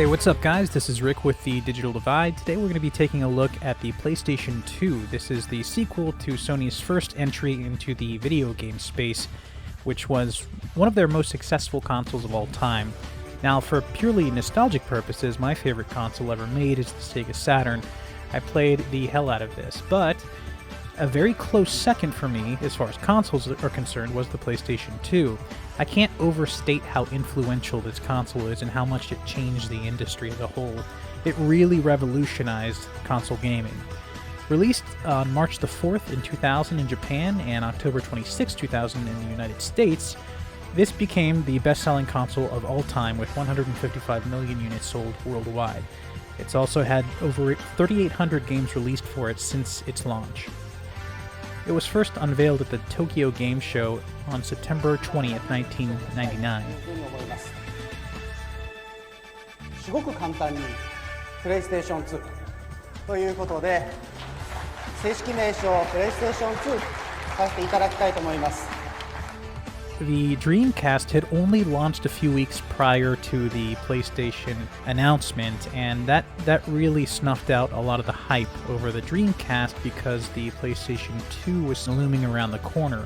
Hey, what's up guys? This is Rick with the Digital Divide. Today we're going to be taking a look at the PlayStation 2. This is the sequel to Sony's first entry into the video game space, which was one of their most successful consoles of all time. Now, for purely nostalgic purposes, my favorite console ever made is the Sega Saturn. I played the hell out of this, but a very close second for me, as far as consoles are concerned, was the PlayStation 2. I can't overstate how influential this console is and how much it changed the industry as a whole. It really revolutionized console gaming. Released on March the 4th in 2000 in Japan and October 26, 2000 in the United States, this became the best-selling console of all time with 155 million units sold worldwide. It's also had over 3,800 games released for it since its launch. It was first unveiled at the Tokyo Game Show on September 20th, 1999. すごく簡単にプレイステーション2ということで正式名称プレイステーション2させていただきたいと思います。 The Dreamcast had only launched a few weeks prior to the PlayStation announcement, and that really snuffed out a lot of the hype over the Dreamcast because the PlayStation 2 was looming around the corner.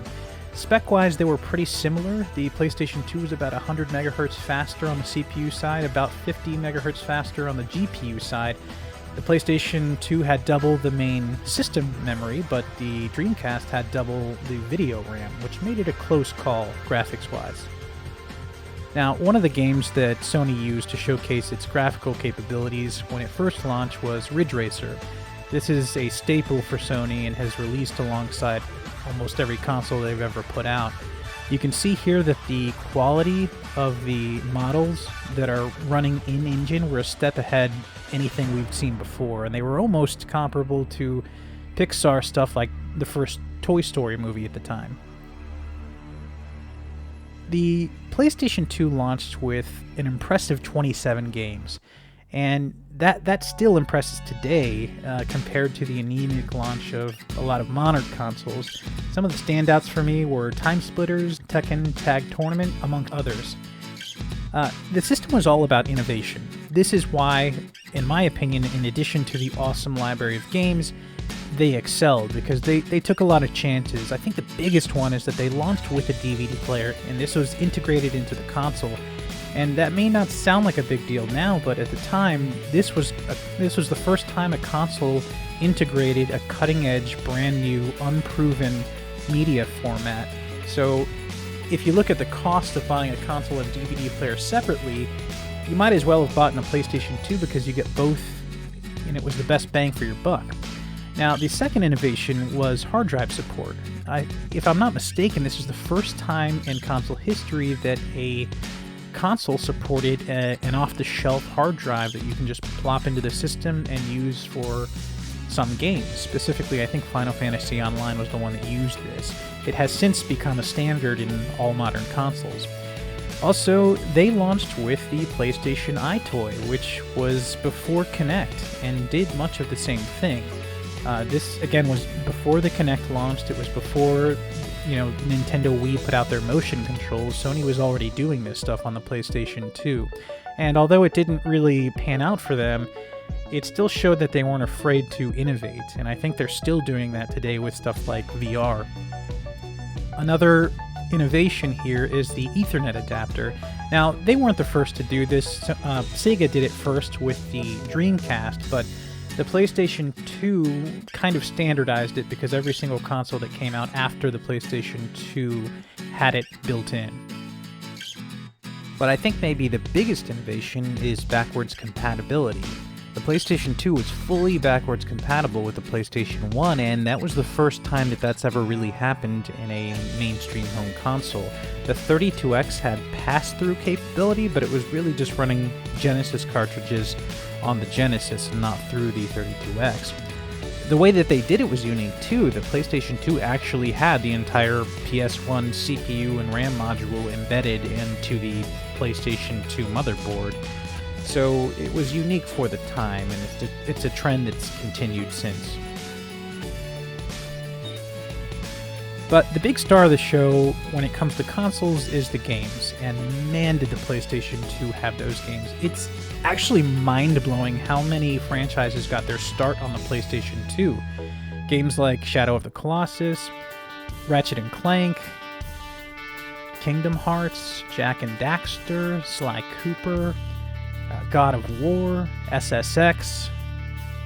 Spec-wise, they were pretty similar. The PlayStation 2 was about 100 MHz faster on the CPU side, about 50 MHz faster on the GPU side. The PlayStation 2 had double the main system memory, but the Dreamcast had double the video RAM, which made it a close call, graphics-wise. Now, one of the games that Sony used to showcase its graphical capabilities when it first launched was Ridge Racer. This is a staple for Sony and has released alongside almost every console they've ever put out. You can see here that the quality of the models that are running in-engine were a step ahead anything we've seen before, and they were almost comparable to Pixar stuff like the first Toy Story movie at the time. The PlayStation 2 launched with an impressive 27 games, and that still impresses today compared to the anemic launch of a lot of modern consoles. Some of the standouts for me were Time Splitters, Tekken Tag Tournament, among others. The system was all about innovation. This is why, in my opinion, in addition to the awesome library of games, they excelled, because they took a lot of chances. I think the biggest one is that they launched with a DVD player, and this was integrated into the console. And that may not sound like a big deal now, but at the time, this was the first time a console integrated a cutting-edge, brand-new, unproven media format. So if you look at the cost of buying a console and DVD player separately, you might as well have bought a PlayStation 2 because you get both, and it was the best bang for your buck. Now, the second innovation was hard drive support. If I'm not mistaken, this is the first time in console history that a console supported an off-the-shelf hard drive that you can just plop into the system and use for some games. Specifically, I think Final Fantasy Online was the one that used this. It has since become a standard in all modern consoles. Also, they launched with the PlayStation iToy, which was before Kinect and did much of the same thing. This, again, was before the Kinect launched. It was before, Nintendo Wii put out their motion controls. Sony was already doing this stuff on the PlayStation 2. And although it didn't really pan out for them, it still showed that they weren't afraid to innovate, and I think they're still doing that today with stuff like VR. Another innovation here is the Ethernet adapter. Now, they weren't the first to do this. Sega did it first with the Dreamcast, but the PlayStation 2 kind of standardized it because every single console that came out after the PlayStation 2 had it built in. But I think maybe the biggest innovation is backwards compatibility. The PlayStation 2 was fully backwards compatible with the PlayStation 1, and that was the first time that that's ever really happened in a mainstream home console. The 32X had pass-through capability, but it was really just running Genesis cartridges on the Genesis and not through the 32X. The way that they did it was unique too. The PlayStation 2 actually had the entire PS1 CPU and RAM module embedded into the PlayStation 2 motherboard. So it was unique for the time, and it's a trend that's continued since. But the big star of the show when it comes to consoles is the games, and man, did the PlayStation 2 have those games. It's actually mind-blowing how many franchises got their start on the PlayStation 2. Games like Shadow of the Colossus, Ratchet and Clank, Kingdom Hearts, Jak and Daxter, Sly Cooper, God of War, SSX,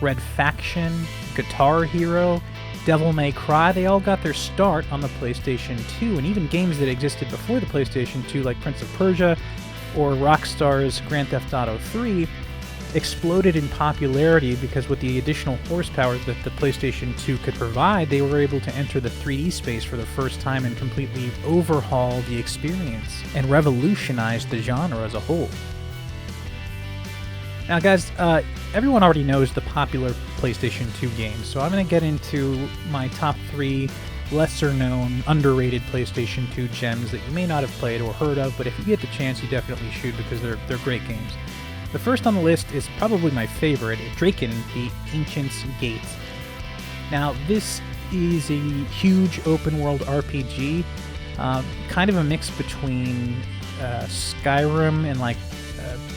Red Faction, Guitar Hero, Devil May Cry, they all got their start on the PlayStation 2, and even games that existed before the PlayStation 2 like Prince of Persia or Rockstar's Grand Theft Auto 3 exploded in popularity because with the additional horsepower that the PlayStation 2 could provide, they were able to enter the 3D space for the first time and completely overhaul the experience and revolutionize the genre as a whole. Now guys, everyone already knows the popular PlayStation 2 games, so I'm going to get into my top 3 lesser-known, underrated PlayStation 2 gems that you may not have played or heard of, but if you get the chance, you definitely should because they're great games. The first on the list is probably my favorite, Draken, the Ancient's Gate. Now, this is a huge open-world RPG, kind of a mix between Skyrim and like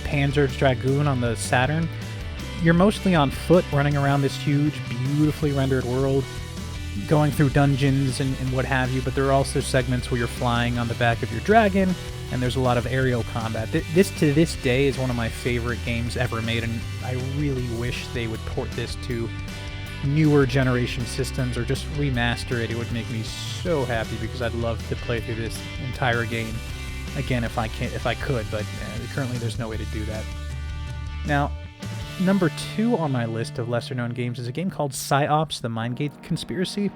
Panzer's Dragoon on the Saturn. You're mostly on foot, running around this huge, beautifully rendered world, going through dungeons and what have you, but there are also segments where you're flying on the back of your dragon, and there's a lot of aerial combat. This, to this day, is one of my favorite games ever made, and I really wish they would port this to newer generation systems or just remaster it. It would make me so happy because I'd love to play through this entire game again if I could, but currently there's no way to do that. Now, number 2 on my list of lesser-known games is a game called PsyOps: The Mindgate Conspiracy.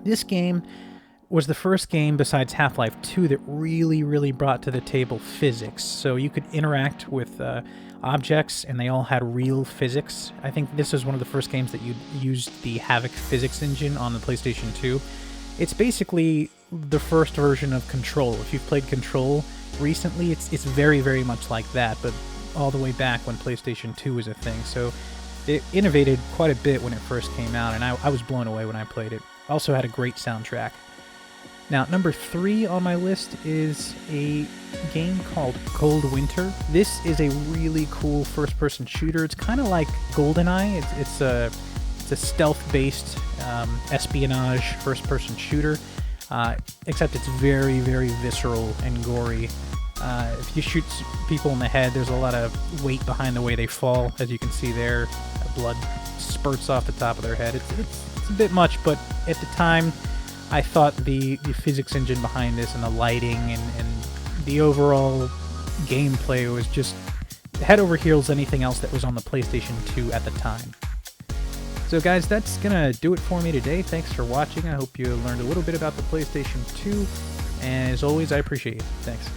This game was the first game besides Half-Life 2 that really brought to the table physics. So you could interact with objects, and they all had real physics. I think this is one of the first games that used the Havok physics engine on the PlayStation 2. It's basically the first version of Control. If you've played Control recently, it's very much like that, but all the way back when PlayStation 2 was a thing. So it innovated quite a bit when it first came out, and I was blown away when I played it. Also had a great soundtrack. Now, number 3 on my list is a game called Cold Winter. This is a really cool first-person shooter. It's kind of like GoldenEye. It's a stealth-based espionage first-person shooter, except it's very visceral and gory. If you shoot people in the head, there's a lot of weight behind the way they fall. As you can see there, blood spurts off the top of their head. It's a bit much, but at the time, I thought the physics engine behind this and the lighting and the overall gameplay was just head over heels anything else that was on the PlayStation 2 at the time. So guys, that's gonna do it for me today. Thanks for watching. I hope you learned a little bit about the PlayStation 2, and as always, I appreciate it. Thanks.